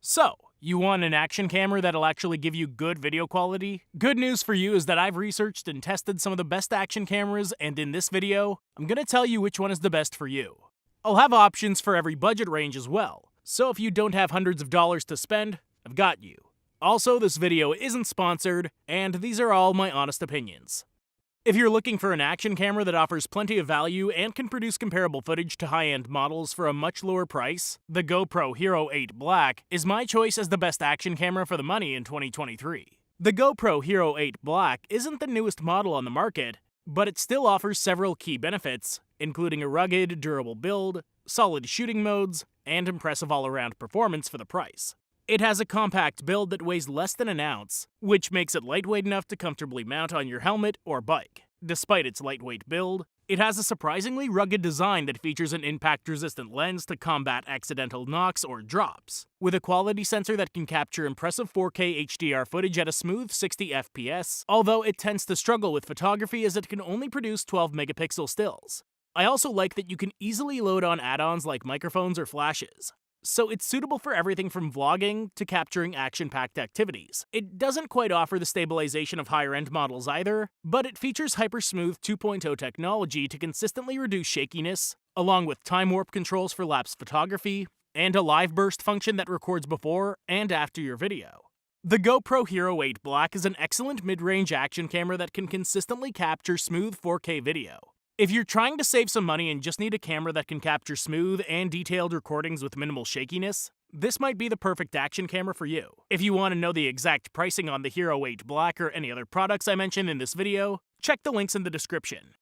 So, you want an action camera that'll actually give you good video quality? Good news for you is that I've researched and tested some of the best action cameras, and in this video, I'm gonna tell you which one is the best for you. I'll have options for every budget range as well, so if you don't have hundreds of dollars to spend, I've got you. Also, this video isn't sponsored, and these are all my honest opinions. If you're looking for an action camera that offers plenty of value and can produce comparable footage to high-end models for a much lower price, the GoPro Hero 8 Black is my choice as the best action camera for the money in 2023. The GoPro Hero 8 Black isn't the newest model on the market, but it still offers several key benefits, including a rugged, durable build, solid shooting modes, and impressive all-around performance for the price. It has a compact build that weighs less than an ounce, which makes it lightweight enough to comfortably mount on your helmet or bike. Despite its lightweight build, it has a surprisingly rugged design that features an impact-resistant lens to combat accidental knocks or drops, with a quality sensor that can capture impressive 4K HDR footage at a smooth 60 FPS, although it tends to struggle with photography as it can only produce 12-megapixel stills. I also like that you can easily load on add-ons like microphones or flashes, so it's suitable for everything from vlogging to capturing action-packed activities. It doesn't quite offer the stabilization of higher-end models either, but it features Hypersmooth 2.0 technology to consistently reduce shakiness, along with time warp controls for lapse photography, and a live burst function that records before and after your video. The GoPro Hero 8 Black is an excellent mid-range action camera that can consistently capture smooth 4K video. If you're trying to save some money and just need a camera that can capture smooth and detailed recordings with minimal shakiness, this might be the perfect action camera for you. If you want to know the exact pricing on the Hero 8 Black or any other products I mentioned in this video, check the links in the description.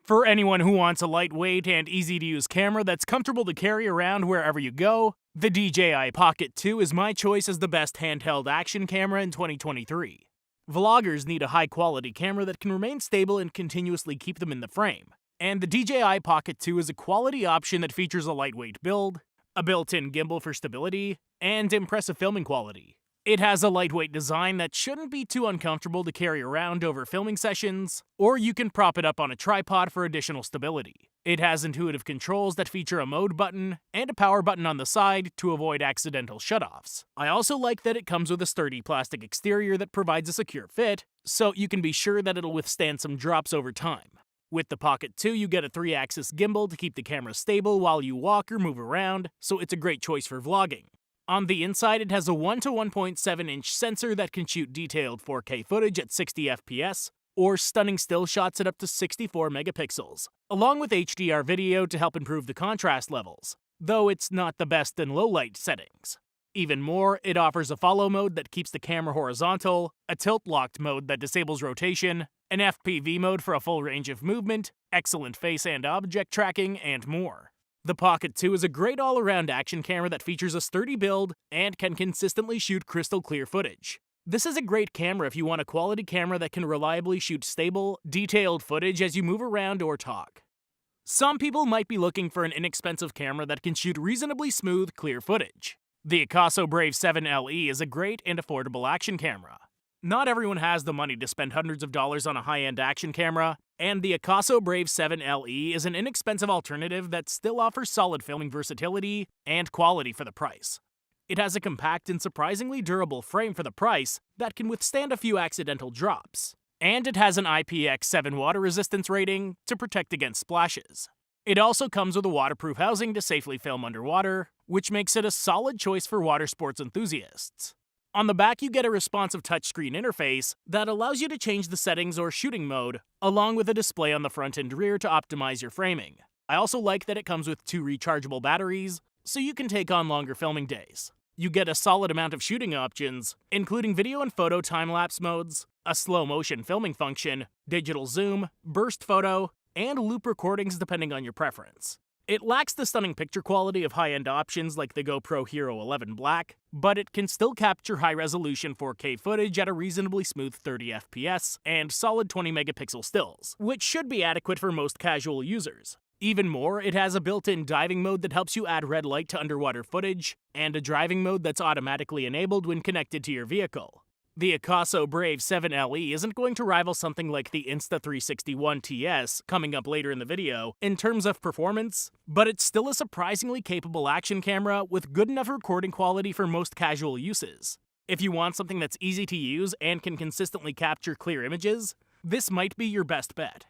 For anyone who wants a lightweight and easy-to-use camera that's comfortable to carry around wherever you go, the DJI Pocket 2 is my choice as the best handheld action camera in 2023. Vloggers need a high-quality camera that can remain stable and continuously keep them in the frame, and the DJI Pocket 2 is a quality option that features a lightweight build, a built-in gimbal for stability, and impressive filming quality. It has a lightweight design that shouldn't be too uncomfortable to carry around over filming sessions, or you can prop it up on a tripod for additional stability. It has intuitive controls that feature a mode button and a power button on the side to avoid accidental shutoffs. I also like that it comes with a sturdy plastic exterior that provides a secure fit, so you can be sure that it'll withstand some drops over time. With the Pocket 2, you get a 3-axis gimbal to keep the camera stable while you walk or move around, so it's a great choice for vlogging. On the inside, it has a 1 to 1.7-inch sensor that can shoot detailed 4K footage at 60 FPS, or stunning still shots at up to 64 megapixels, along with HDR video to help improve the contrast levels, though it's not the best in low-light settings. Even more, it offers a follow mode that keeps the camera horizontal, a tilt-locked mode that disables rotation, an FPV mode for a full range of movement, excellent face and object tracking, and more. The Pocket 2 is a great all-around action camera that features a sturdy build and can consistently shoot crystal clear footage. This is a great camera if you want a quality camera that can reliably shoot stable, detailed footage as you move around or talk. Some people might be looking for an inexpensive camera that can shoot reasonably smooth, clear footage. The Akaso Brave 7 LE is a great and affordable action camera. Not everyone has the money to spend hundreds of dollars on a high-end action camera, and the Akaso Brave 7 LE is an inexpensive alternative that still offers solid filming versatility and quality for the price. It has a compact and surprisingly durable frame for the price that can withstand a few accidental drops, and it has an IPX7 water resistance rating to protect against splashes. It also comes with a waterproof housing to safely film underwater, which makes it a solid choice for water sports enthusiasts. On the back, you get a responsive touchscreen interface that allows you to change the settings or shooting mode, along with a display on the front and rear to optimize your framing. I also like that it comes with 2 rechargeable batteries, so you can take on longer filming days. You get a solid amount of shooting options, including video and photo time-lapse modes, a slow-motion filming function, digital zoom, burst photo, and loop recordings depending on your preference. It lacks the stunning picture quality of high-end options like the GoPro Hero 11 Black, but it can still capture high-resolution 4K footage at a reasonably smooth 30 FPS and solid 20-megapixel stills, which should be adequate for most casual users. Even more, it has a built-in diving mode that helps you add red light to underwater footage, and a driving mode that's automatically enabled when connected to your vehicle. The Akaso Brave 7LE isn't going to rival something like the Insta360 ONE TS, coming up later in the video, in terms of performance, but it's still a surprisingly capable action camera with good enough recording quality for most casual uses. If you want something that's easy to use and can consistently capture clear images, this might be your best bet.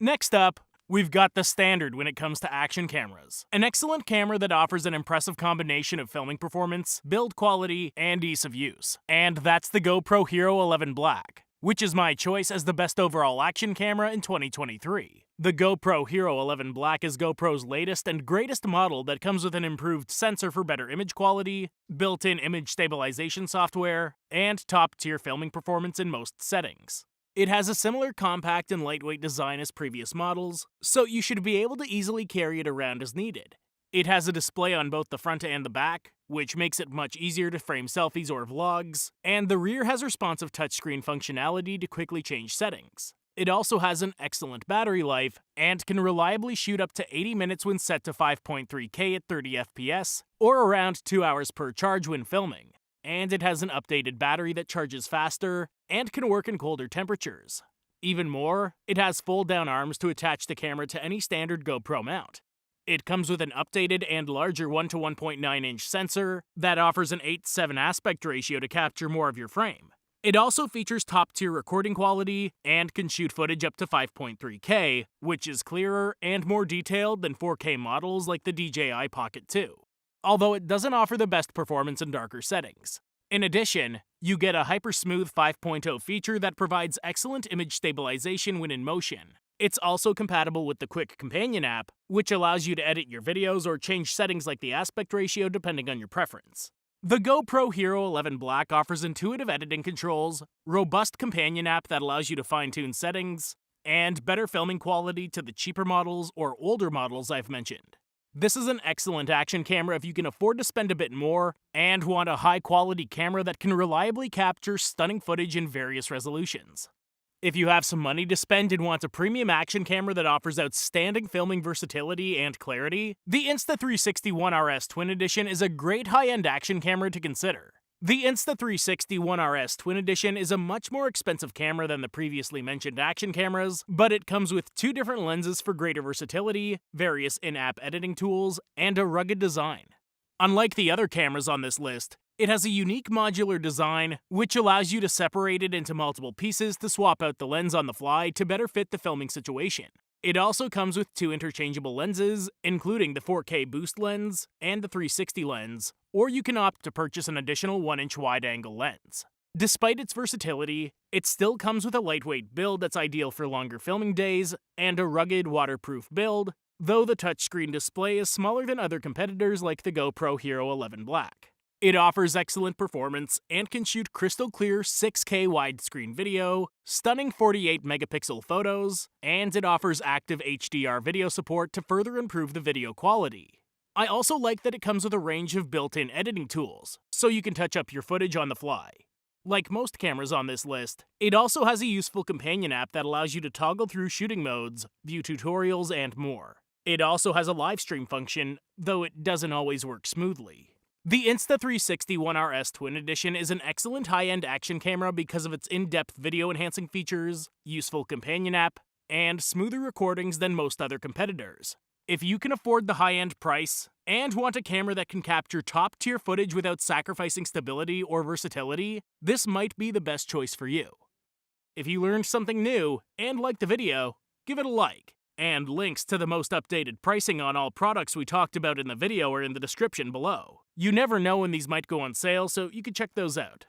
Next up, we've got the standard when it comes to action cameras. An excellent camera that offers an impressive combination of filming performance, build quality, and ease of use. And that's the GoPro Hero 11 Black, which is my choice as the best overall action camera in 2023. The GoPro Hero 11 Black is GoPro's latest and greatest model that comes with an improved sensor for better image quality, built-in image stabilization software, and top-tier filming performance in most settings. It has a similar compact and lightweight design as previous models, so you should be able to easily carry it around as needed. It has a display on both the front and the back, which makes it much easier to frame selfies or vlogs, and the rear has responsive touchscreen functionality to quickly change settings. It also has an excellent battery life, and can reliably shoot up to 80 minutes when set to 5.3K at 30 FPS, or around 2 hours per charge when filming. And it has an updated battery that charges faster and can work in colder temperatures. Even more, it has fold-down arms to attach the camera to any standard GoPro mount. It comes with an updated and larger 1:1.9-inch sensor that offers an 8:7 aspect ratio to capture more of your frame. It also features top-tier recording quality and can shoot footage up to 5.3K, which is clearer and more detailed than 4K models like the DJI Pocket 2. Although it doesn't offer the best performance in darker settings. In addition, you get a Hypersmooth 5.0 feature that provides excellent image stabilization when in motion. It's also compatible with the Quick Companion app, which allows you to edit your videos or change settings like the aspect ratio depending on your preference. The GoPro Hero 11 Black offers intuitive editing controls, robust companion app that allows you to fine-tune settings, and better filming quality to the cheaper models or older models I've mentioned. This is an excellent action camera if you can afford to spend a bit more and want a high-quality camera that can reliably capture stunning footage in various resolutions. If you have some money to spend and want a premium action camera that offers outstanding filming versatility and clarity, the Insta360 ONE RS Twin Edition is a great high-end action camera to consider. The Insta360 ONE RS Twin Edition is a much more expensive camera than the previously mentioned action cameras, but it comes with 2 different lenses for greater versatility, various in-app editing tools, and a rugged design. Unlike the other cameras on this list, it has a unique modular design, which allows you to separate it into multiple pieces to swap out the lens on the fly to better fit the filming situation. It also comes with 2 interchangeable lenses, including the 4K boost lens and the 360 lens, or you can opt to purchase an additional 1-inch wide-angle lens. Despite its versatility, it still comes with a lightweight build that's ideal for longer filming days, and a rugged, waterproof build, though the touchscreen display is smaller than other competitors like the GoPro Hero 11 Black. It offers excellent performance and can shoot crystal clear 6K widescreen video, stunning 48-megapixel photos, and it offers active HDR video support to further improve the video quality. I also like that it comes with a range of built-in editing tools, so you can touch up your footage on the fly. Like most cameras on this list, it also has a useful companion app that allows you to toggle through shooting modes, view tutorials, and more. It also has a live stream function, though it doesn't always work smoothly. The Insta360 ONE RS Twin Edition is an excellent high-end action camera because of its in-depth video-enhancing features, useful companion app, and smoother recordings than most other competitors. If you can afford the high-end price and want a camera that can capture top-tier footage without sacrificing stability or versatility, this might be the best choice for you. If you learned something new and liked the video, give it a like. And links to the most updated pricing on all products we talked about in the video are in the description below. You never know when these might go on sale, so you can check those out.